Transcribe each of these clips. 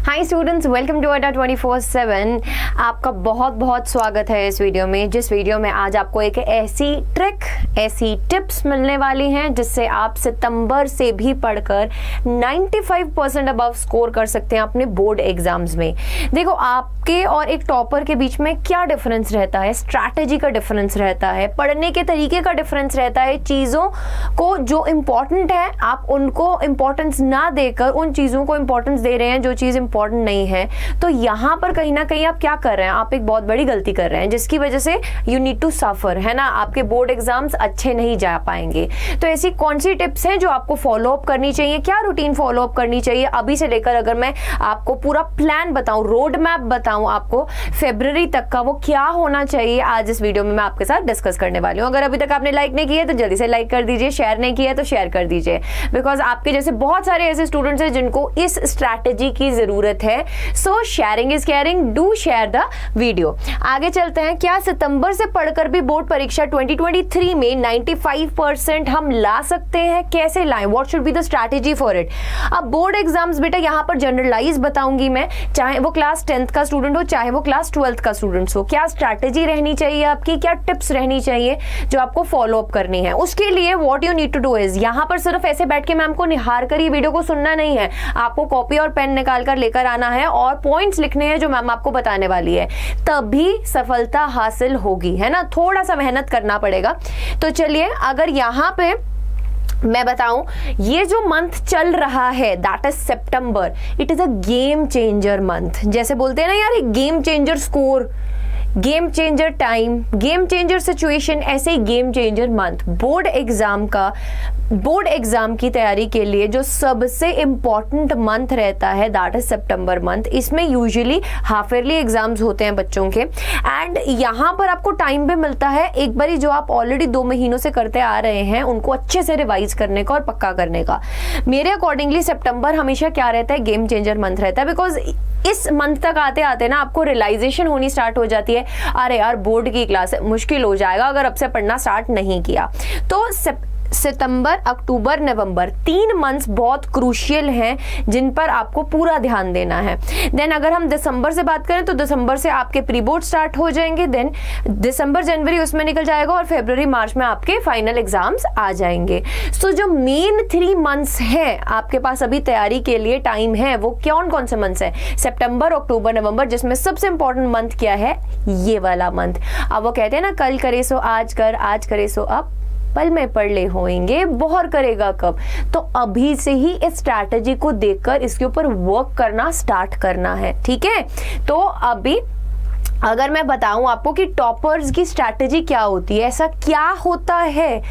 Hi students, welcome to अड्डा 24/7। आपका बहुत बहुत स्वागत है इस वीडियो में, जिस वीडियो में आज आपको एक ऐसी ट्रिक, ऐसी टिप्स मिलने वाली हैं जिससे आप सितंबर से भी पढ़कर 95% अबव स्कोर कर सकते हैं अपने बोर्ड एग्जाम्स में। देखो, आपके और एक टॉपर के बीच में क्या डिफरेंस रहता है? स्ट्रैटेजी का डिफरेंस रहता है, पढ़ने के तरीके का डिफरेंस रहता है। चीज़ों को जो इम्पोर्टेंट है आप उनको इम्पोर्टेंस ना देकर उन चीज़ों को इम्पोर्टेंस दे रहे हैं जो चीज़ इम्पोर्टेंट नहीं है। तो यहाँ पर कहीं ना कहीं आप क्या कर रहे हैं? आप एक बहुत बड़ी गलती कर रहे हैं जिसकी वजह से यू नीड टू सफर, है ना। आपके बोर्ड एग्जाम्स अच्छे नहीं जा पाएंगे। तो ऐसी कौन सी टिप्स हैं जो आपको फॉलो अप करनी चाहिए? क्या रूटीन फॉलो अप करनी चाहिए अभी से लेकर, अगर मैं आपको पूरा प्लान बताऊं, रोड मैप बताऊं आपको फरवरी तक का, वो क्या होना चाहिए, आज इस वीडियो में मैं आपके साथ डिस्कस करने वाली हूँ। अगर अभी तक आपने लाइक नहीं किया तो जल्दी से लाइक कर दीजिए, शेयर नहीं किया तो शेयर कर दीजिए, बिकॉज आपके जैसे बहुत सारे ऐसे स्टूडेंट्स हैं जिनको इस स्ट्रैटेजी की जरूरत है। सो sharing is caring, do share the video. आगे चलते हैं। क्या सितंबर से पढ़कर भी बोर्ड परीक्षा 2023 में 95% हम ला सकते हैं? कैसे लाएं? What should be the strategy for it? अब बोर्ड एग्जाम्स बेटा यहाँ पर जनरलाइज बताऊंगी मैं, चाहे वो क्लास 10th का स्टूडेंट हो चाहे वो क्लास 12th का स्टूडेंट हो। क्या स्ट्रैटेजी रहनी चाहिए आपकी, क्या टिप्स रहनी चाहिए जो आपको फॉलो अप करनी है? उसके लिए what you need to do is, यहाँ पर सिर्फ ऐसे बैठ के मैम को निहार कर ये वीडियो को सुनना नहीं है, आपको कॉपी और पेन निकाल कर लेकर आना है और पॉइंट्स लिखने हैं जो मैम आपको बताने वाली है, तभी सफलता हासिल होगी, है ना। थोड़ा सा मेहनत करना पड़ेगा। तो चलिए, अगर यहाँ पे मैं बताऊं, ये जो मंथ चल रहा है that is September, it is a game changer month. जैसे बोलते हैं ना यार, एक game changer score, game changer time, game changer situation, ऐसे ही game changer month. Board exam की तैयारी के लिए जो सबसे इंपॉर्टेंट मंथ रहता है दैट इज सितंबर मंथ। इसमें यूजुअली हाफ ईयरली एग्जाम्स होते हैं बच्चों के, एंड यहाँ पर आपको टाइम भी मिलता है एक बारी जो आप ऑलरेडी 2 महीनों से करते आ रहे हैं उनको अच्छे से रिवाइज करने का और पक्का करने का। मेरे अकॉर्डिंगली सितंबर हमेशा क्या रहता है? गेम चेंजर मंथ रहता है, बिकॉज इस मंथ तक आते आते ना आपको रियलाइजेशन होनी स्टार्ट हो जाती है, अरे यार बोर्ड की क्लास है, मुश्किल हो जाएगा अगर अब से पढ़ना स्टार्ट नहीं किया। तो सितंबर, अक्टूबर, नवंबर 3 मंथ्स बहुत क्रूशियल हैं जिन पर आपको पूरा ध्यान देना है। देन अगर हम दिसंबर से बात करें तो दिसंबर से आपके प्री बोर्ड स्टार्ट हो जाएंगे, देन दिसंबर जनवरी उसमें निकल जाएगा और फरवरी मार्च में आपके फाइनल एग्जाम्स आ जाएंगे। सो जो मेन 3 मंथ्स हैं आपके पास अभी तैयारी के लिए टाइम है, वो कौन कौन से मंथ्स हैं? सितंबर, अक्टूबर, नवंबर, जिसमें सबसे इंपॉर्टेंट मंथ क्या है? ये वाला मंथ। अब वो कहते हैं ना, कल करे सो आज कर, आज करे सो अब, पल में पढ़ ले होएंगे, बौर करेगा कब। तो अभी से ही इस स्ट्रैटेजी को देखकर इसके ऊपर वर्क करना स्टार्ट करना है, ठीक है। तो अभी अगर मैं बताऊं आपको कि टॉपर्स की स्ट्रैटेजी क्या होती है, ऐसा क्या होता है,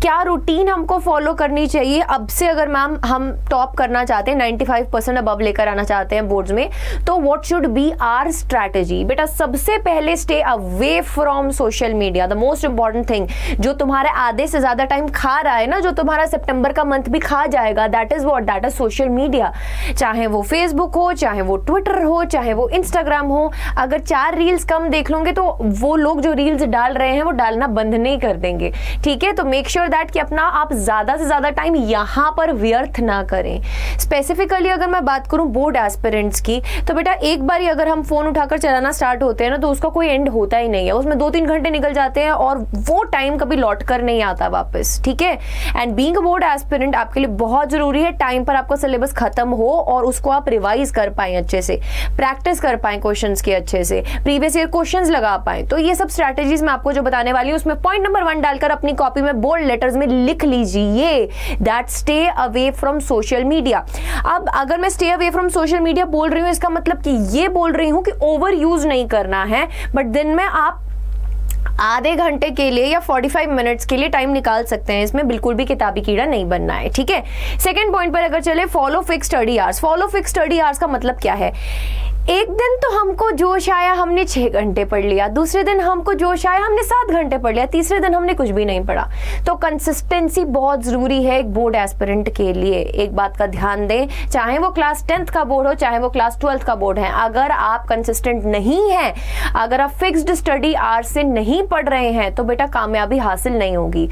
क्या रूटीन हमको फॉलो करनी चाहिए अब से, अगर मैम हम टॉप करना चाहते हैं, 95% अबव लेकर आना चाहते हैं बोर्ड्स में, तो what should be our strategy? बेटा सबसे पहले stay away from social media, the most important thing. जो तुम्हारे आधे से ज्यादा टाइम खा रहा है ना, जो तुम्हारा सितंबर का मंथ भी खा जाएगा, that is what, that is social media. चाहे वो फेसबुक हो, चाहे वो ट्विटर हो, चाहे वो इंस्टाग्राम हो। अगर 4 रील्स कम देख लोगे तो वो लोग जो रील्स डाल रहे हैं वो डालना बंद नहीं कर देंगे, ठीक है। तो मेक श्योर दैट कि अपना आप ज्यादा से ज्यादा टाइम यहां पर व्यर्थ ना करें। स्पेसिफिकली अगर मैं बात करूं बोर्ड एस्पिरेंट्स की, तो बेटा एक बार अगर हम फोन उठाकर चलाना स्टार्ट होते हैं ना तो उसका कोई एंड होता ही नहीं है, उसमें 2-3 घंटे निकल जाते हैं और वो टाइम कभी लौट कर नहीं आता वापस, ठीक है। And being a board aspirant आपके लिए बहुत जरूरी है टाइम पर आपका सिलेबस खत्म हो और उसको आप रिवाइज कर पाए अच्छे से, प्रैक्टिस कर पाए क्वेश्चंस के अच्छे से, प्रीवियस ईयर क्वेश्चंस लगा पाए। तो ये सब स्ट्रैटेजीज मैं आपको जो बताने वाली हूं उसमें पॉइंट नंबर 1 डालकर अपनी कॉपी में बोल्ड लेटर्स में लिख लीजिए, that stay away from social media. अब अगर मैं stay away from social media बोल रही हूं, इसका मतलब कि ये बोल रही हूं कि ओवर यूज नहीं करना है, बट दिन में आप आधे घंटे के लिए या 45 मिनट्स के लिए टाइम निकाल सकते हैं। इसमें बिल्कुल भी किताबी कीड़ा नहीं बनना है, ठीक है। सेकंड पॉइंट पर अगर चले, follow fix study hours. Follow fix study hours का मतलब क्या है? एक दिन तो हमको जोश आया, हमने 6 घंटे पढ़ लिया, दूसरे दिन हमको जोश आया, हमने 7 घंटे पढ़ लिया, तीसरे दिन हमने कुछ भी नहीं पढ़ा। तो कंसिस्टेंसी बहुत जरूरी है एक बोर्ड एस्पिरेंट के लिए। एक बात का ध्यान दें, चाहे वो क्लास 10th का बोर्ड हो, चाहे वो क्लास 12th का बोर्ड है, अगर आप कंसिस्टेंट नहीं है, अगर आप फिक्स्ड स्टडी आवर्स से नहीं पढ़ रहे हैं, तो बेटा कामयाबी हासिल नहीं होगी।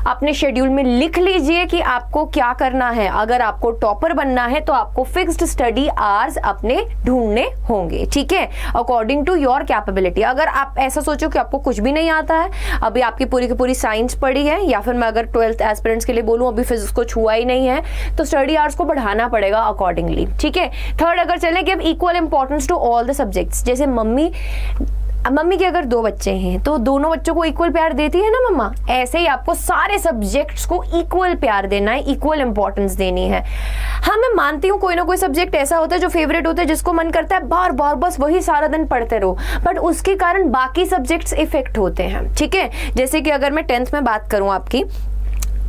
अपने शेड्यूल में लिख लीजिए कि आपको क्या करना है। अगर आपको टॉपर बनना है तो आपको फिक्स्ड स्टडी आवर्स अपने ढूंढने होंगे, ठीक है, अकॉर्डिंग टू योर कैपेबिलिटी। अगर आप ऐसा सोचो कि आपको कुछ भी नहीं आता है, अभी आपकी पूरी की पूरी साइंस पढ़ी है, या फिर मैं अगर 12th एस्पिरेंट्स के लिए बोलूं अभी फिजिक्स को छुआ ही नहीं है, तो स्टडी आवर्स को बढ़ाना पड़ेगा अकॉर्डिंगली, ठीक है। थर्ड अगर चले give equal importance to all the subjects. जैसे मम्मी के अगर 2 बच्चे हैं तो दोनों बच्चों को इक्वल प्यार देती है ना मम्मा, ऐसे ही आपको सारे सब्जेक्ट्स को इक्वल प्यार देना है, इक्वल इंपॉर्टेंस देनी है। हाँ, मैं मानती हूँ कोई ना कोई सब्जेक्ट ऐसा होता है जो फेवरेट होता है, जिसको मन करता है बार बार बस वही सारा दिन पढ़ते रहो, बट उसके कारण बाकी सब्जेक्ट्स इफेक्ट होते हैं, ठीक है। जैसे कि अगर मैं 10th में बात करूँ, आपकी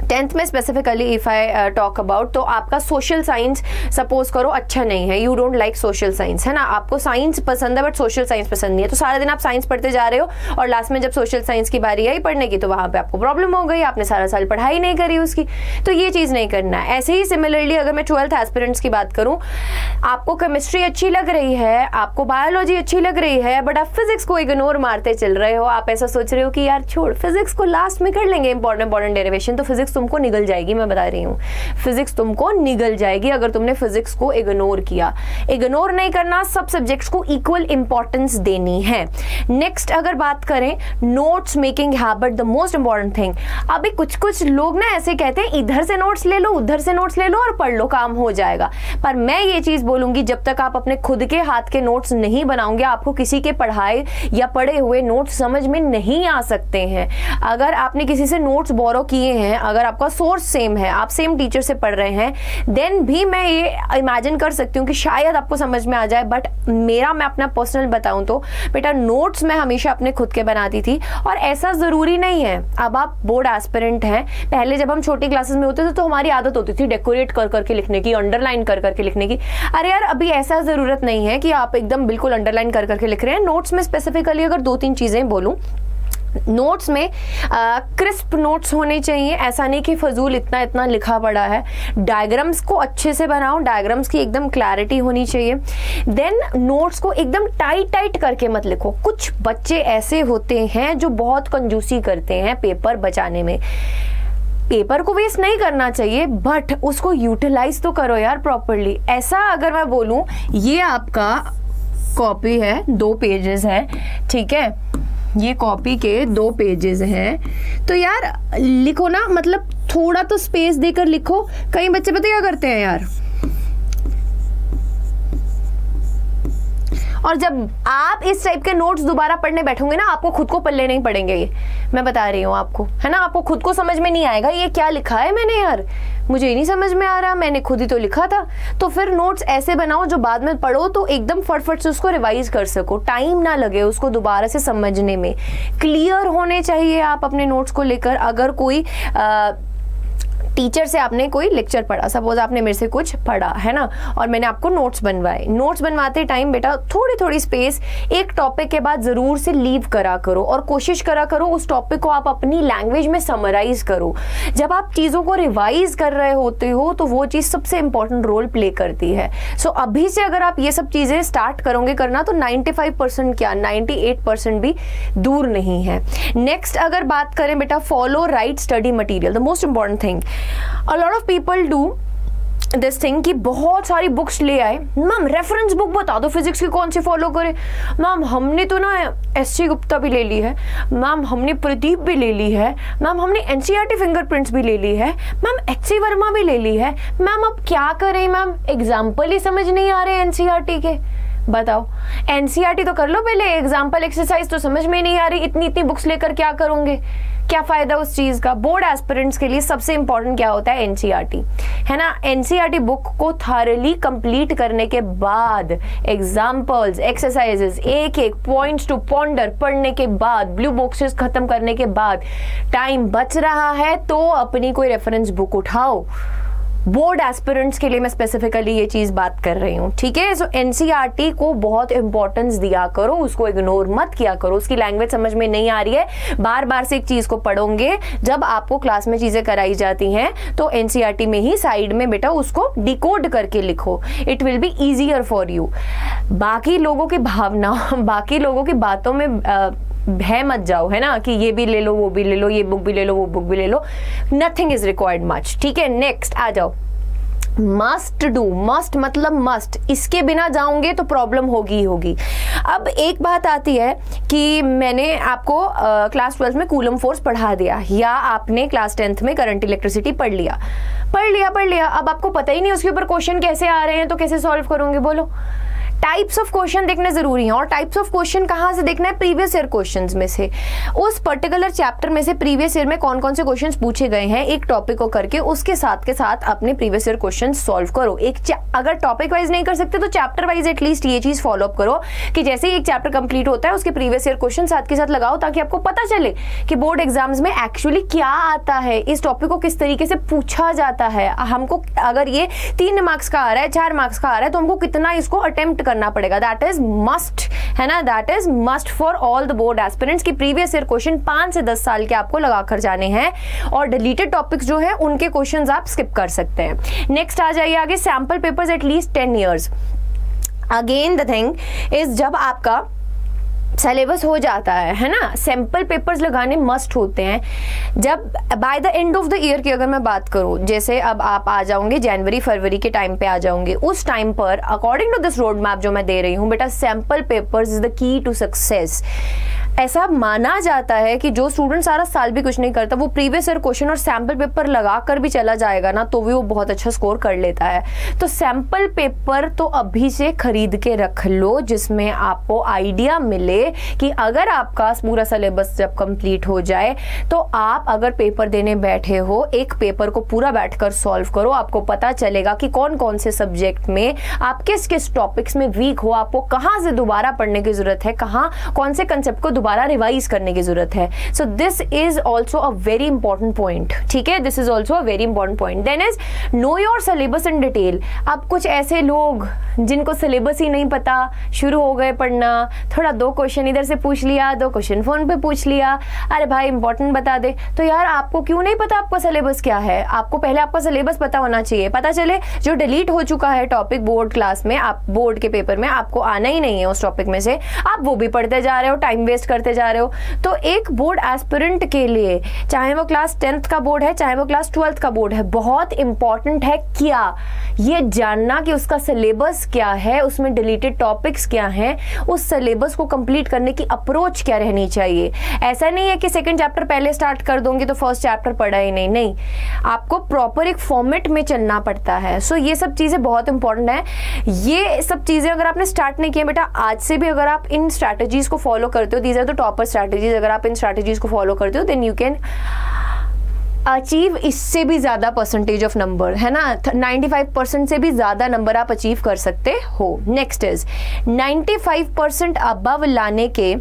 10th में specifically if I talk about, तो आपका सोशल साइंस सपोज करो अच्छा नहीं है, you don't like social science, है ना, आपको साइंस पसंद है बट सोशल साइंस पसंद नहीं है, तो सारा दिन आप साइंस पढ़ते जा रहे हो और लास्ट में जब सोशल साइंस की बारी आई पढ़ने की तो वहां पे आपको प्रॉब्लम हो गई, आपने सारा साल पढ़ाई नहीं करी उसकी। तो ये चीज नहीं करना है। ऐसे ही सिमिलरली अगर मैं 12th एस्पिरेंट्स की बात करूं, आपको केमिस्ट्री अच्छी लग रही है, आपको बायोलॉजी अच्छी लग रही है, बट आप फिजिक्स को इग्नोर मारते चल रहे हो, आप ऐसा सोच रहे हो कि यार छोड़, फिजिक्स को लास्ट में कर लेंगे इंपॉर्टेंट डेरिवेशन, तो फिजिक्स तुमको निगल जाएगी, मैं बता रही हूँ, फिजिक्स तुमको निगल जाएगी अगर तुमने फिजिक्स को इग्नोर किया। इग्नोर नहीं करना, सब सब्जेक्ट्स को इक्वल इंपॉर्टेंस देनी है। नेक्स्ट अगर बात करें notes making habit, the most important thing. अभी कुछ लोग ना ऐसे कहते हैं इधर से नोट्स ले लो, उधर से नोट्स ले लो और पढ़ लो, काम हो जाएगा। पर मैं ये चीज बोलूंगी, जब तक आप अपने खुद के हाथ के नोट्स नहीं बनाओगे, आपको किसी के पढ़ाए या पढ़े हुए नोट्स समझ में नहीं आ सकते हैं। अगर आपने किसी से नोट्स बोरो किए हैं, अगर आपका सोर्स सेम है, आप सेम टीचर से पढ़ रहे हैं, देन भी मैं ये इमेजिन कर सकती हूँ कि शायद आपको समझ में आ जाए। बट मैं अपना पर्सनल बताऊं तो बेटा नोट्स मैं हमेशा अपने खुद के बनाती थी, और ऐसा जरूरी नहीं है। अब आप बोर्ड एस्पिरेंट हैं, पहले जब हम छोटी क्लासेस में होते थे तो हमारी आदत होती थी डेकोरेट कर करके लिखने की, अंडरलाइन कर करके लिखने की। अरे यार अभी ऐसा जरूरत नहीं है कि आप एकदम बिल्कुल अंडरलाइन कर करके लिख रहे हैं। नोट्स में स्पेसिफिकली अगर 2-3 चीजें बोलूं, नोट्स में क्रिस्प नोट्स होने चाहिए, ऐसा नहीं कि फजूल इतना लिखा पड़ा है। डायग्राम्स को अच्छे से बनाओ, डायग्राम्स की एकदम क्लैरिटी होनी चाहिए। देन नोट्स को एकदम टाइट करके मत लिखो। कुछ बच्चे ऐसे होते हैं जो बहुत कंजूसी करते हैं पेपर बचाने में। पेपर को वेस्ट नहीं करना चाहिए, बट उसको यूटिलाइज तो करो यार प्रॉपरली। ऐसा अगर मैं बोलूं, ये आपका कॉपी है, 2 पेजेस है, ठीक है, ये कॉपी के 2 पेजेस हैं, तो यार लिखो ना, मतलब थोड़ा तो स्पेस देकर लिखो। कई बच्चे पता क्या करते हैं यार, और जब आप इस टाइप के नोट्स दोबारा पढ़ने बैठोगे ना, आपको खुद को पल्ले नहीं पड़ेंगे, ये मैं बता रही हूँ आपको, है ना। आपको खुद को समझ में नहीं आएगा ये क्या लिखा है मैंने, यार मुझे ही नहीं समझ में आ रहा, मैंने खुद ही तो लिखा था। तो फिर नोट्स ऐसे बनाओ जो बाद में पढ़ो तो एकदम फटफट से उसको रिवाइज कर सको, टाइम ना लगे उसको दोबारा से समझने में। क्लियर होने चाहिए आप अपने नोट्स को लेकर। अगर कोई टीचर से आपने कोई लेक्चर पढ़ा, सपोज आपने मेरे से कुछ पढ़ा है ना, और मैंने आपको नोट्स बनवाए, नोट्स बनवाते टाइम बेटा थोड़ी स्पेस एक टॉपिक के बाद जरूर से लीव करा करो, और कोशिश करा करो उस टॉपिक को आप अपनी लैंग्वेज में समराइज करो। जब आप चीज़ों को रिवाइज कर रहे होते हो तो वो चीज़ सबसे इंपॉर्टेंट रोल प्ले करती है। सो अभी से अगर आप ये सब चीज़ें स्टार्ट करोगे करना, तो 95% क्या 98% भी दूर नहीं है। नेक्स्ट अगर बात करें बेटा, follow right study material, the most important thing. A lot of people do this thing कि बहुत सारी बुक्स ले आए, मैम रेफरेंस बुक बता दो फिजिक्स की कौन सी फॉलो करे। मैम हमने तो ना एस.सी. गुप्ता भी ले ली है, मैम हमने प्रदीप भी ले ली है, मैम हमने एनसीईआरटी फिंगरप्रिंट्स भी ले ली है, मैम एच.सी. वर्मा भी ले ली है। मैम अब क्या करें मैम, एग्जाम्पल ही समझ नहीं आ रहे एनसीईआरटी के। बताओ, एनसीईआरटी तो कर लो पहले, एग्जाम्पल एक्सरसाइज तो समझ में नहीं आ रही, इतनी बुक्स लेकर क्या करोगे, क्या फायदा उस चीज का। बोर्ड एस्पिरेंट्स के लिए सबसे इंपॉर्टेंट क्या होता है, एनसीईआरटी, है ना। एनसीईआरटी बुक को थारली कंप्लीट करने के बाद, एग्जाम्पल्स एक्सरसाइजेस एक पॉइंट्स टू पॉन्डर पढ़ने के बाद, ब्लू बॉक्सेस खत्म करने के बाद, टाइम बच रहा है तो अपनी कोई रेफरेंस बुक उठाओ, बोर्ड एस्पिरेंट्स के लिए मैं स्पेसिफिकली ये चीज बात कर रही हूँ, ठीक है। सो एनसीईआरटी को बहुत इंपॉर्टेंस दिया करो, उसको इग्नोर मत किया करो। उसकी लैंग्वेज समझ में नहीं आ रही है, बार बार से एक चीज को पढ़ोगे, जब आपको क्लास में चीजें कराई जाती हैं तो एनसीईआरटी में ही साइड में बेटा उसको डिकोड करके लिखो, it will be easier for you. बाकी लोगों की भावना, बाकी लोगों की बातों में भय मत जाओ, है ना, कि ये भी ले लो, वो भी ले लो, ये बुक भी ले लो, वो बुक भी ले लो। नथिंग इज रिक्वायर्ड मच, ठीक है। नेक्स्ट आ जाओ, मस्ट डू। मस्ट मतलब मस्ट, इसके बिना जाओगे तो प्रॉब्लम होगी ही होगी। अब एक बात आती है कि मैंने आपको क्लास 12 में कूलम फोर्स पढ़ा दिया, या आपने क्लास 10th में करंट इलेक्ट्रिसिटी पढ़ लिया। अब आपको पता ही नहीं उसके ऊपर क्वेश्चन कैसे आ रहे हैं, तो कैसे सॉल्व करोगे बोलो। टाइप्स ऑफ क्वेश्चन देखने जरूरी है, और टाइप्स ऑफ क्वेश्चन कहाँ से देखना है, प्रीवियस ईयर क्वेश्चंस में से, उस पर्टिकुलर चैप्टर में से प्रीवियस ईयर में कौन कौन से क्वेश्चंस पूछे गए हैं एक टॉपिक को करके, उसके साथ के साथ अपने प्रीवियस ईयर क्वेश्चन सॉल्व करो। अगर टॉपिक वाइज नहीं कर सकते तो चैप्टर वाइज एटलीस्ट ये चीज फॉलो अप करो कि जैसे ही एक चैप्टर कंप्लीट होता है उसके प्रीवियस ईयर क्वेश्चन साथ के साथ लगाओ, ताकि आपको पता चले कि बोर्ड एग्जाम्स में एक्चुअली क्या आता है, इस टॉपिक को किस तरीके से पूछा जाता है। हमको अगर ये 3 मार्क्स का आ रहा है, 4 मार्क्स का आ रहा है, तो हमको कितना इसको अटेम्प्ट करना पड़ेगा। दैट इज मस्ट, है ना, that is must for all the board aspirants की प्रीवियस ईयर क्वेश्चन 5 से 10 साल के आपको लगा कर जाने हैं, और डिलीटेड टॉपिक्स जो है उनके क्वेश्चंस आप स्किप कर सकते हैं। नेक्स्ट आ जाइए आगे, sample papers at least 10 years। Again the thing is, जब आपका सिलेबस हो जाता है ना, सैंपल पेपर्स लगाने मस्ट होते हैं। जब by the end of the year की अगर मैं बात करूं, जैसे अब आप आ जाओगे जनवरी फरवरी के टाइम पे आ जाओगे, उस टाइम पर according to this road map जो मैं दे रही हूं बेटा, sample papers is the key to success. ऐसा माना जाता है कि जो स्टूडेंट सारा साल भी कुछ नहीं करता, वो प्रीवियस ईयर क्वेश्चन और सैंपल पेपर लगा कर भी चला जाएगा ना, तो भी वो बहुत अच्छा स्कोर कर लेता है। तो सैंपल पेपर तो अभी से खरीद के रख लो, जिसमें आपको आइडिया मिले कि अगर आपका पूरा सिलेबस जब कंप्लीट हो जाए तो आप अगर पेपर देने बैठे हो, एक पेपर को पूरा बैठकर सॉल्व करो, आपको पता चलेगा कि कौन कौन से सब्जेक्ट में आप किस किस टॉपिक्स में वीक हो, आपको कहां से दोबारा पढ़ने की जरूरत है, कहां कौन से कंसेप्ट को दोबारा रिवाइज करने की जरूरत है। So this is also a very important point, ठीक है, this is also a very important point. Then is know your syllabus in detail. अब कुछ ऐसे लोग जिनको सिलेबस ही नहीं पता, शुरू हो गए पढ़ना, थोड़ा 2 क्वेश्चन इधर से पूछ लिया, 2 क्वेश्चन फोन पे पूछ लिया, अरे भाई इंपॉर्टेंट बता दे। तो यार आपको क्यों नहीं पता आपका सिलेबस क्या है? आपको पहले आपका सिलेबस पता होना चाहिए। पता चले जो डिलीट हो चुका है टॉपिक बोर्ड क्लास में, आप बोर्ड के पेपर में आपको आना ही नहीं है उस टॉपिक में से, आप वो भी पढ़ते जा रहे हो, टाइम वेस्ट करते जा रहे हो। तो एक बोर्ड एस्पिरेंट के लिए, चाहे वो क्लास 10th का बोर्ड है, चाहे वो क्लास 12th का बोर्ड है, बहुत इंपॉर्टेंट है क्या ये जानना कि उसका सिलेबस क्या है, उसमें डिलीटेड टॉपिक्स क्या हैं, उस सिलेबस को कंप्लीट करने की अप्रोच क्या रहनी चाहिए। ऐसा नहीं है कि सेकंड चैप्टर पहले स्टार्ट कर दोगे तो फर्स्ट चैप्टर पढ़ा ही नहीं, नहीं, आपको प्रॉपर एक फॉर्मेट में चलना पड़ता है। सो ये सब चीजें बहुत इंपॉर्टेंट है। ये सब चीजें अगर आपने स्टार्ट नहीं किया बेटा, आज से भी अगर आप इन स्ट्रैटेजीज को फॉलो करते हो, these are the topper strategies, अगर आप इन स्ट्रैटेजीज को फॉलो करते हो देन यू कैन अचीव इससे भी ज्यादा परसेंटेज ऑफ नंबर, है ना, 95% से भी ज्यादा नंबर आप अचीव कर सकते हो। नेक्स्ट इज 95% अबव लाने के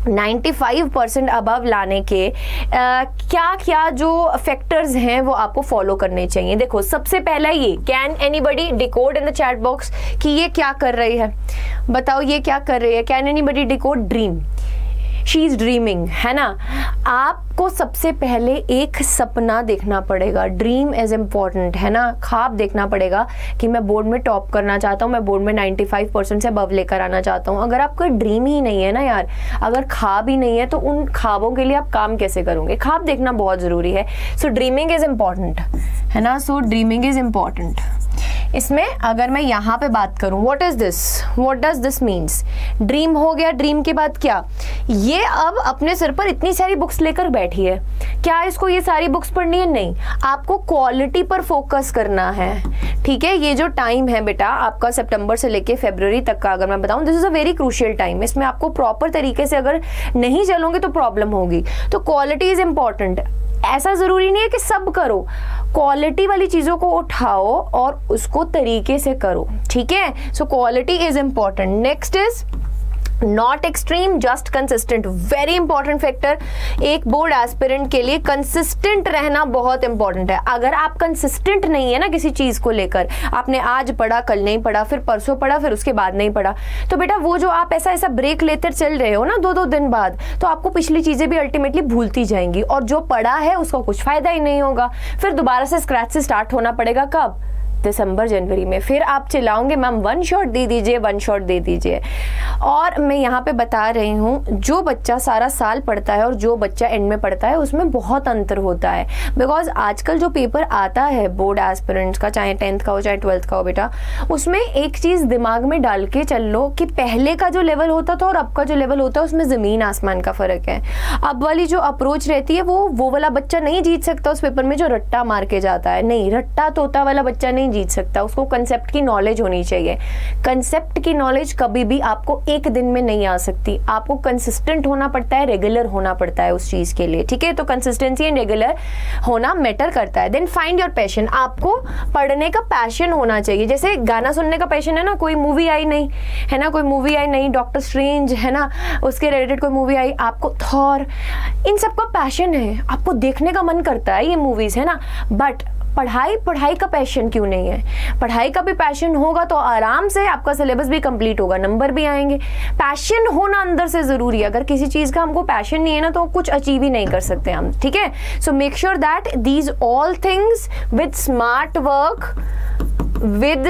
95% अबव लाने के क्या क्या जो फैक्टर्स हैं वो आपको फॉलो करने चाहिए। देखो सबसे पहला ये, can anybody decode in the chat box कि ये क्या कर रही है, बताओ ये क्या कर रही है। Can anybody decode dream, she is dreaming, है ना। आपको सबसे पहले एक सपना देखना पड़ेगा, ड्रीम इज इम्पॉर्टेंट, है ना। ख्वाब देखना पड़ेगा कि मैं बोर्ड में टॉप करना चाहता हूँ, मैं बोर्ड में 95% से अबव लेकर आना चाहता हूँ। अगर आपका ड्रीम ही नहीं है ना यार, अगर ख्वाब ही नहीं है तो उन ख्वाबों के लिए आप काम कैसे करोगे। ख्वाब देखना बहुत जरूरी है। सो ड्रीमिंग इज इम्पॉर्टेंट, है ना। सो ड्रीमिंग इज इम्पॉर्टेंट। इसमें अगर मैं यहाँ पे बात करूँ, what is this, what does this means. Dream हो गया, ड्रीम के बाद क्या, ये अब अपने सिर पर इतनी सारी बुक्स लेकर बैठी है, क्या इसको ये सारी बुक्स पढ़नी है? नहीं, आपको क्वालिटी पर फोकस करना है, ठीक है। ये जो टाइम है बेटा आपका सितंबर से लेके फरवरी तक का, अगर मैं बताऊं, this is a very crucial time. इसमें आपको प्रॉपर तरीके से अगर नहीं चलोगे तो प्रॉब्लम होगी। तो क्वालिटी इज इम्पॉर्टेंट। ऐसा जरूरी नहीं है कि सब करो, क्वालिटी वाली चीजों को उठाओ और उसको तरीके से करो, ठीक है। So quality is important. Next is not extreme, just consistent, very important factor एक बोर्ड एस्पिरेंट के लिए। कंसिस्टेंट रहना बहुत इंपॉर्टेंट है। अगर आप कंसिस्टेंट नहीं है ना किसी चीज को लेकर, आपने आज पढ़ा, कल नहीं पढ़ा, फिर परसों पढ़ा, फिर उसके बाद नहीं पढ़ा, तो बेटा वो जो आप ऐसा ऐसा ब्रेक लेते चल रहे हो ना 2-2 दिन बाद, तो आपको पिछली चीजें भी अल्टीमेटली भूलती जाएंगी और जो पढ़ा है उसका कुछ फायदा ही नहीं होगा। फिर दोबारा से स्क्रैच से स्टार्ट होना पड़ेगा। कब? दिसंबर जनवरी में। फिर आप चिल्लाओगे मैम 1 शॉट दे दीजिए, 1 शॉट दे दीजिए। और मैं यहाँ पे बता रही हूँ, जो बच्चा सारा साल पढ़ता है और जो बच्चा एंड में पढ़ता है उसमें बहुत अंतर होता है। बिकॉज आजकल जो पेपर आता है बोर्ड एस्पिरेंट्स का, चाहे 10th का हो चाहे 12th का हो बेटा, उसमें एक चीज़ दिमाग में डाल के चल लो कि पहले का जो लेवल होता था और अब का जो लेवल होता है उसमें ज़मीन आसमान का फ़र्क है। अब वाली जो अप्रोच रहती है वो वाला बच्चा नहीं जीत सकता उस पेपर में जो रट्टा मार के जाता है। नहीं, रट्टा तोता वाला बच्चा नहीं जीत सकता, उसको कंसेप्ट की नॉलेज होनी चाहिए। कंसेप्ट की नॉलेज कभी भी आपको एक दिन में नहीं आ सकती, आपको कंसिस्टेंट होना पड़ता है, रेगुलर होना पड़ता है उस चीज के लिए, ठीक है। तो कंसिस्टेंसी एंड रेगुलर होना मैटर करता है। देन फाइंड योर पैशन, आपको पढ़ने का पैशन होना चाहिए। जैसे गाना सुनने का पैशन है ना, कोई मूवी आई नहीं है ना, कोई मूवी आई नहीं, डॉक्टर स्ट्रेंज है ना, उसके रिलेटेड कोई मूवी आई, आपको थॉर, इन सब का पैशन है, आपको देखने का मन करता है ये मूवीज है ना। बट पढ़ाई का पैशन क्यों नहीं है? पढ़ाई का भी पैशन होगा तो आराम से आपका सिलेबस भी कंप्लीट होगा, नंबर भी आएंगे। पैशन होना अंदर से जरूरी है। अगर किसी चीज का हमको पैशन नहीं है ना तो कुछ अचीव ही नहीं कर सकते हम, ठीक है। सो make sure that these all things with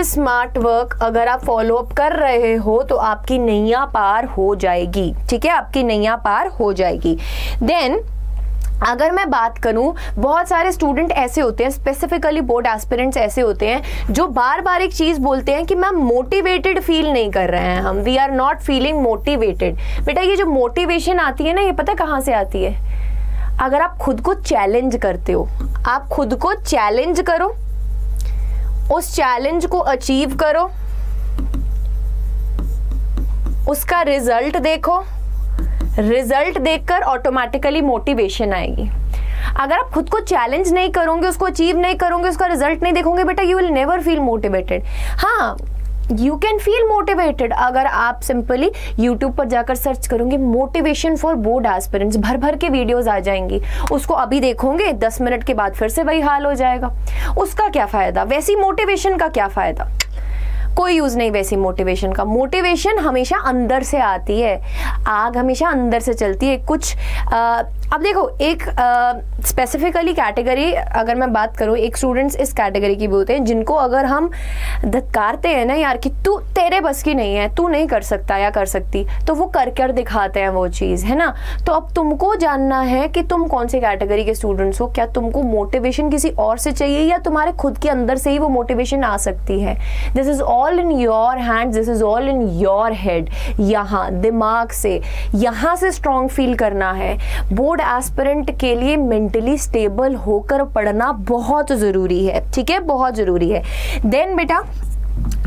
smart work अगर आप फॉलो अप कर रहे हो तो आपकी नैया पार हो जाएगी, ठीक है, आपकी नैया पार हो जाएगी। देन अगर मैं बात करूं, बहुत सारे स्टूडेंट ऐसे होते हैं, स्पेसिफिकली बोर्ड एस्पिरेंट्स ऐसे होते हैं जो बार बार एक चीज बोलते हैं कि मैम मोटिवेटेड फील नहीं कर रहे हैं हम, we are not feeling motivated. बेटा ये जो मोटिवेशन आती है ना, ये पता कहाँ से आती है? अगर आप खुद को चैलेंज करते हो, आप खुद को चैलेंज करो, उस चैलेंज को अचीव करो, उसका रिजल्ट देखो, रिजल्ट देखकर ऑटोमेटिकली मोटिवेशन आएगी। अगर आप खुद को चैलेंज नहीं करोगे, उसको अचीव नहीं करोगे, उसका रिजल्ट नहीं देखोगे, बेटा you will never feel motivated. हाँ, यू कैन फील मोटिवेटेड अगर आप सिंपली यूट्यूब पर जाकर सर्च करोगे मोटिवेशन फॉर बोर्ड एस्पिरेंट्स, भर भर के वीडियोस आ जाएंगी। उसको अभी देखोगे, 10 मिनट के बाद फिर से वही हाल हो जाएगा। उसका क्या फायदा? वैसी मोटिवेशन का क्या फायदा? कोई यूज नहीं वैसी मोटिवेशन का। मोटिवेशन हमेशा अंदर से आती है, आग हमेशा अंदर से चलती है। कुछ अब देखो, एक स्पेसिफिकली कैटेगरी अगर मैं बात करूँ, एक स्टूडेंट्स इस कैटेगरी की भी होते हैं जिनको अगर हम धत्कारते हैं ना यार कि तू तेरे बस की नहीं है, तू नहीं कर सकता या कर सकती, तो वो कर कर दिखाते हैं वो चीज़, है ना। तो अब तुमको जानना है कि तुम कौन सी कैटेगरी के स्टूडेंट्स हो। क्या तुमको मोटिवेशन किसी और से चाहिए या तुम्हारे खुद के अंदर से ही वो मोटिवेशन आ सकती है? This is all in your hand, this is all in your head. यहाँ दिमाग से, यहाँ से स्ट्रॉन्ग फील करना है। बोर्ड एस्पिरेंट के लिए मेंटली स्टेबल होकर पढ़ना बहुत जरूरी है, ठीक है, बहुत जरूरी है। देन बेटा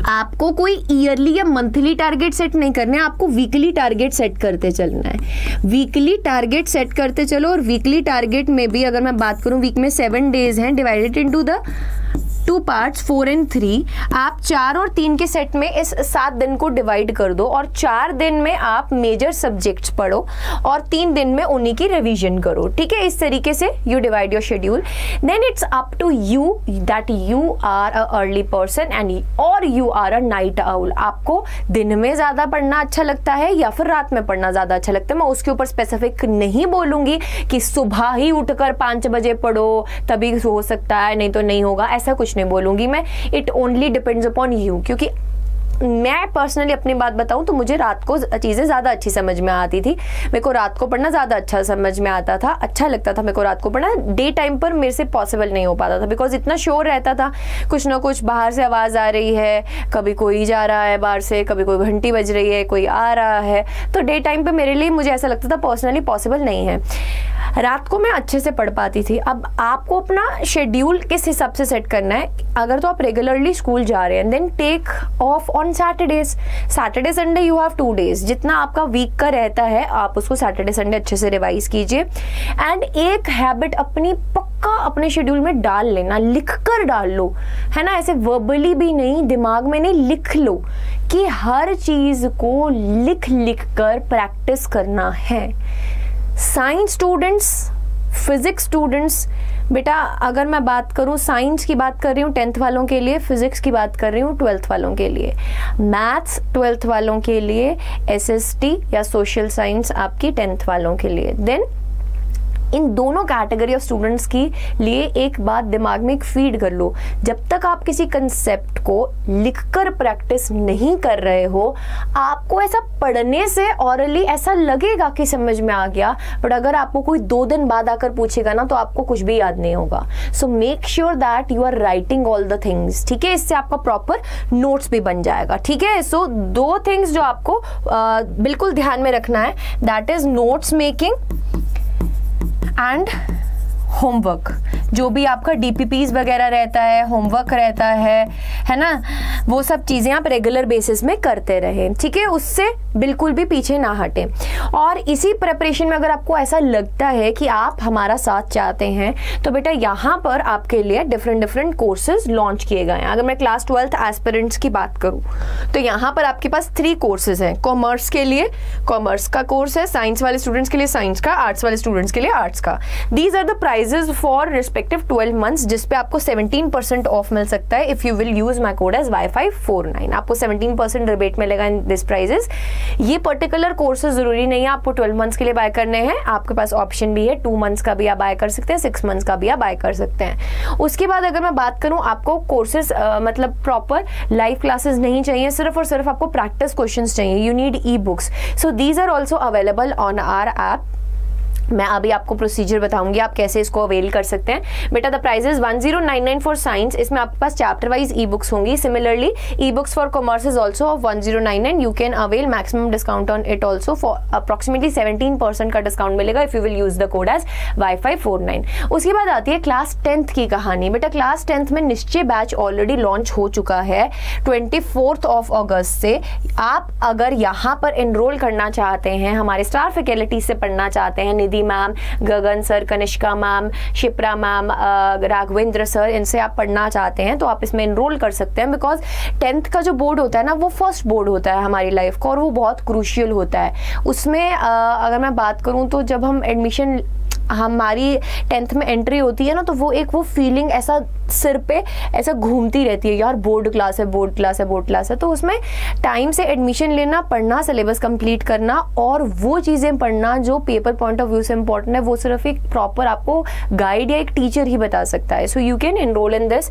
आपको कोई ईयरली या मंथली टारगेट सेट नहीं करना है, आपको वीकली टारगेट सेट करते चलना है। वीकली टारगेट सेट करते चलो। और वीकली टारगेट में भी अगर मैं बात करूं, वीक में 7 डेज हैं, divided into the 2 parts 4 and 3। आप 4 और 3 के सेट में इस 7 दिन को डिवाइड कर दो और 4 दिन में आप मेजर सब्जेक्ट्स पढ़ो और 3 दिन में उन्हीं की रिवीजन करो, ठीक है। इस तरीके से you divide your schedule. Then it's up to you that you are a early person and और you are a night owl. आपको दिन में ज्यादा पढ़ना अच्छा लगता है या फिर रात में पढ़ना ज्यादा अच्छा लगता है। मैं उसके ऊपर स्पेसिफिक नहीं बोलूंगी कि सुबह ही उठकर 5 बजे पढ़ो तभी हो सकता है, नहीं तो नहीं होगा, ऐसा कुछ नहीं बोलूंगी मैं। It only depends upon you, क्योंकि मैं पर्सनली अपनी बात बताऊं तो मुझे रात को चीज़ें ज़्यादा अच्छी समझ में आती थी। मेरे को रात को पढ़ना ज़्यादा अच्छा समझ में आता था, अच्छा लगता था मेरे को रात को पढ़ना। डे टाइम पर मेरे से पॉसिबल नहीं हो पाता था, बिकॉज इतना शोर रहता था, कुछ ना कुछ बाहर से आवाज़ आ रही है, कभी कोई जा रहा है बाहर से, कभी कोई घंटी बज रही है, कोई आ रहा है। तो डे टाइम पर मेरे लिए मुझे ऐसा लगता था पर्सनली पॉसिबल नहीं है। रात को मैं अच्छे से पढ़ पाती थी। अब आपको अपना शेड्यूल किस हिसाब से सेट करना है। अगर तो आप रेगुलरली स्कूल जा रहे हैं, then take off on Saturdays. Saturday Sunday you have 2 days. जितना आपका वीक का रहता है आप उसको सैटरडे संडे अच्छे से रिवाइज कीजिए। एंड एक हैबिट अपनी पक्का अपने शेड्यूल में डाल लेना, लिख कर डाल लो, है ना। ऐसे वर्बली भी नहीं, दिमाग में नहीं, लिख लो कि हर चीज को लिख लिख कर प्रैक्टिस करना है। साइंस स्टूडेंट्स, फिजिक्स स्टूडेंट्स, बेटा अगर मैं बात करूं साइंस की बात कर रही हूँ 10th वालों के लिए, फिजिक्स की बात कर रही हूँ 12th वालों के लिए, मैथ्स 12th वालों के लिए, एसएसटी या सोशल साइंस आपकी 10th वालों के लिए। देन इन दोनों कैटेगरी ऑफ स्टूडेंट्स की लिए एक बात दिमाग में एक फीड कर लो, जब तक आप किसी कंसेप्ट को लिखकर प्रैक्टिस नहीं कर रहे हो, आपको ऐसा पढ़ने से ऑरली ऐसा लगेगा कि समझ में आ गया, बट अगर आपको कोई 2 दिन बाद आकर पूछेगा ना तो आपको कुछ भी याद नहीं होगा। So make sure that you are writing all the things, ठीक है, इससे आपका प्रॉपर नोट्स भी बन जाएगा, ठीक है। सो 2 थिंग्स जो आपको बिल्कुल ध्यान में रखना है, that is notes making and homework. जो भी आपका डीपीपीज वगैरह रहता है, होमवर्क रहता है ना, वो सब चीज़ें आप रेगुलर बेसिस में करते रहें, ठीक है, उससे बिल्कुल भी पीछे ना हटें। और इसी प्रिपरेशन में अगर आपको ऐसा लगता है कि आप हमारा साथ चाहते हैं तो बेटा यहाँ पर आपके लिए डिफरेंट कोर्सेज लॉन्च किए गए हैं। अगर मैं क्लास 12th एस्पिरेंट्स की बात करूँ तो यहाँ पर आपके पास 3 कोर्सेज हैं। कॉमर्स के लिए कॉमर्स का कोर्स है, साइंस वाले स्टूडेंट्स के लिए साइंस का, आर्ट्स वाले स्टूडेंट्स के लिए आर्ट्स का। These are the prices for respective 12 months, जिसपे आपको 17% ऑफ मिल सकता है if you will use my code as Y549। आपको 17% रिबेट मिलेगा इन दिस प्राइजेस। ये पर्टिकुलर कोर्सेज जरूरी नहीं है आपको 12 मंथ्स के लिए बाय करने हैं, आपके पास ऑप्शन भी है 2 मंथ्स का भी आप बाय कर सकते हैं, 6 मंथ्स का भी आप बाय कर सकते हैं। उसके बाद अगर मैं बात करूं, आपको कोर्सेज मतलब प्रॉपर लाइव क्लासेस नहीं चाहिए, सिर्फ और सिर्फ आपको प्रैक्टिस क्वेश्चंस चाहिए, you need e books, so these are also available on our app. मैं अभी आपको प्रोसीजर बताऊंगी आप कैसे इसको अवेल कर सकते हैं। बेटा the price is 1099 for science, इसमें आपके पास चैप्टर वाइज ई बुक्स होंगी। Similarly e books for commerce is also of 1099, you can avail maximum discount on it also for approximately 17% का डिस्काउंट मिलेगा if you will use the code as Y549। उसके बाद आती है class 10th की कहानी। बेटा क्लास 10th में निश्चय बैच ऑलरेडी लॉन्च हो चुका है 24 अगस्त से। आप अगर यहाँ पर एनरोल करना चाहते हैं, हमारे स्टार फैकल्टी से पढ़ना चाहते हैं, Nidhi ma'am, Gagan sir, Kanishka ma'am, Shipra ma'am, Raghavendra sir, इनसे आप पढ़ना चाहते हैं तो आप इसमें एनरोल कर सकते हैं। बिकॉज 10th का जो बोर्ड होता है ना, वो फर्स्ट बोर्ड होता है हमारी लाइफ का और वो बहुत क्रूशियल होता है। उसमें अगर मैं बात करूं तो जब हम एडमिशन हमारी 10th में एंट्री होती है ना, तो वो फीलिंग ऐसा सिर पे ऐसा घूमती रहती है, यार बोर्ड क्लास है, बोर्ड क्लास है, बोर्ड क्लास है। तो उसमें टाइम से एडमिशन लेना, पढ़ना, सिलेबस कंप्लीट करना और वो चीज़ें पढ़ना जो पेपर पॉइंट ऑफ व्यू से इंपॉर्टेंट है, वो सिर्फ एक प्रॉपर आपको गाइड या एक टीचर ही बता सकता है। So you can enroll in this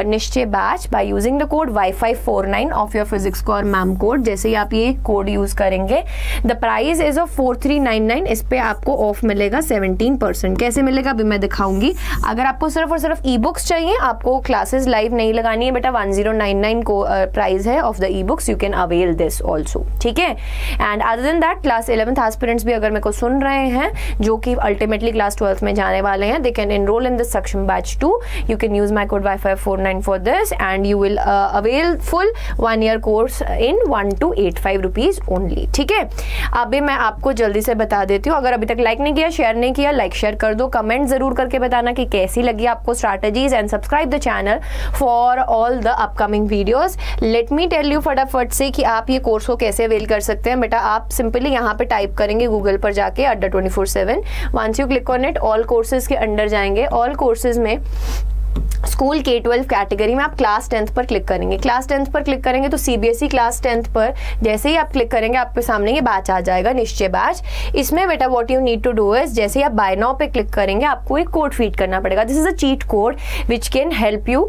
Nishchay batch by using the code Y549 of your physics को और मैम कोड। जैसे ही आप ये कोड यूज करेंगे, द प्राइस इज ऑफ 4399, इस पे आपको ऑफ मिलेगा 17%। कैसे मिलेगा अभी मैं दिखाऊंगी। अगर आपको सिर्फ और सिर्फ ई बुक्स चाहिए, आपको क्लासेस लाइव नहीं लगानी है बेटा, 1099 को प्राइस है of the e books, you can avail this also, ठीक है। And other than that class 11th aspirants भी अगर मेरे को सुन रहे हैं जो कि अल्टीमेटली क्लास 12th में जाने वाले हैं, they can enroll in this Saksham batch 2। You can use my code Y549 for this and you will avail full 1 year course in 1285 rupees only, ठीक है। अभी मैं आपको जल्दी से बता देती हूँ, अगर अभी तक लाइक नहीं किया, शेयर नहीं किया, लाइक शेयर कर दो, कमेंट जरूर करके बताना कि कैसी लगी आपको strategies, and subscribe the channel for all the upcoming videos. Let me tell you फटाफट से कि आप ये कोर्स को कैसे अवेल कर सकते हैं। बेटा आप सिंपली यहाँ पे टाइप करेंगे गूगल पर जाके Adda 24/7, once you click on it, all courses के अंडर जाएंगे। ऑल कोर्सेज में स्कूल K-12 कैटेगरी में आप क्लास 10th पर क्लिक करेंगे। क्लास 10th पर क्लिक करेंगे तो CBSE क्लास 10th पर जैसे ही आप क्लिक करेंगे आपके सामने ये बैच आ जाएगा, निश्चय बैच। इसमें बेटा what you need to do is, जैसे ही आप बाय नाउ पे क्लिक करेंगे आपको एक कोड फीड करना पड़ेगा। This is a cheat code which can help you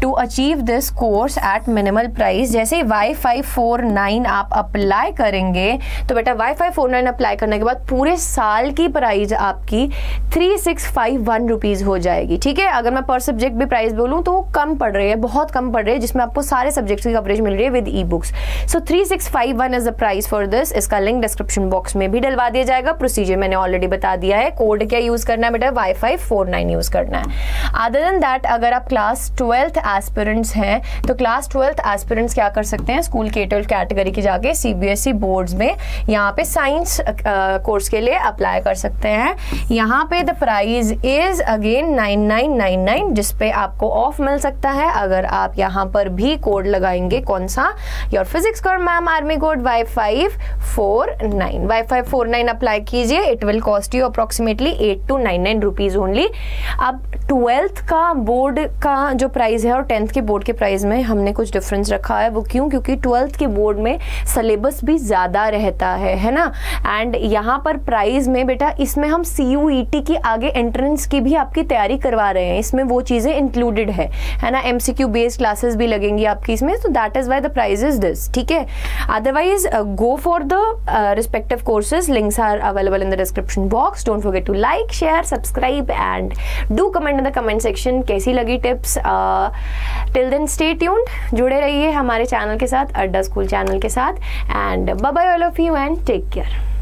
to achieve this course at minimal price. जैसे Y549 आप अप्लाई करेंगे तो बेटा Y549 अप्लाई करने के बाद पूरे साल की प्राइस आपकी 3651 रुपीज हो जाएगी, ठीक है। अगर मैं पर सब्जेक्ट भी प्राइस बोलूं तो वो कम पड़ रही है, बहुत कम पड़ रही है, जिसमें आपको सारे सब्जेक्ट्स की कवरेज मिल रही है with E books. So 3651 is the price for this. इसका लिंक डिस्क्रिप्शन बॉक्स में भी डलवा दिया जाएगा। प्रोसीजर मैंने ऑलरेडी बता दिया है। कोड क्या यूज करना है बेटा, Y549 यूज करना है। अदर देन दैट अगर आप क्लास 12th एस्पिरेंट्स हैं तो क्लास 12th एस्पिरेंट्स क्या कर सकते हैं, स्कूल K-12 कैटेगरी की जाके CBSE बोर्ड्स में यहाँ पे साइंस कोर्स के लिए अप्लाई कर सकते हैं। यहाँ पे द प्राइस इज अगेन 9999, जिस पे आपको ऑफ मिल सकता है अगर आप यहाँ पर भी कोड लगाएंगे। कौन सा? Your physics code ma'am army code Y549 apply कीजिए। It will cost you approximately 8 to 99 rupees only. अब 12th का बोर्ड का जो प्राइस है और 10th के बोर्ड के प्राइस में हमने कुछ डिफरेंस रखा है। वो क्यों? क्योंकि 12th के बोर्ड में सिलेबस भी ज़्यादा रहता है ना। एंड यहाँ पर प्राइस में बेटा इसमें हम CUET की आगे एंट्रेंस की भी आपकी तैयारी करवा रहे हैं, इसमें वो चीज़ें इंक्लूडेड है ना। MCQ बेस्ड क्लासेस भी लगेंगी आपकी इसमें, तो that is why the price is this, ठीक है। Otherwise go for the respective courses, links are available in the description box. Don't forget to like, share, subscribe and do comment in the comment section कैसी लगी tips. Till then stay tuned, जुड़े रहिए हमारे channel के साथ, अड्डा school channel के साथ। And bye bye all of you and take care.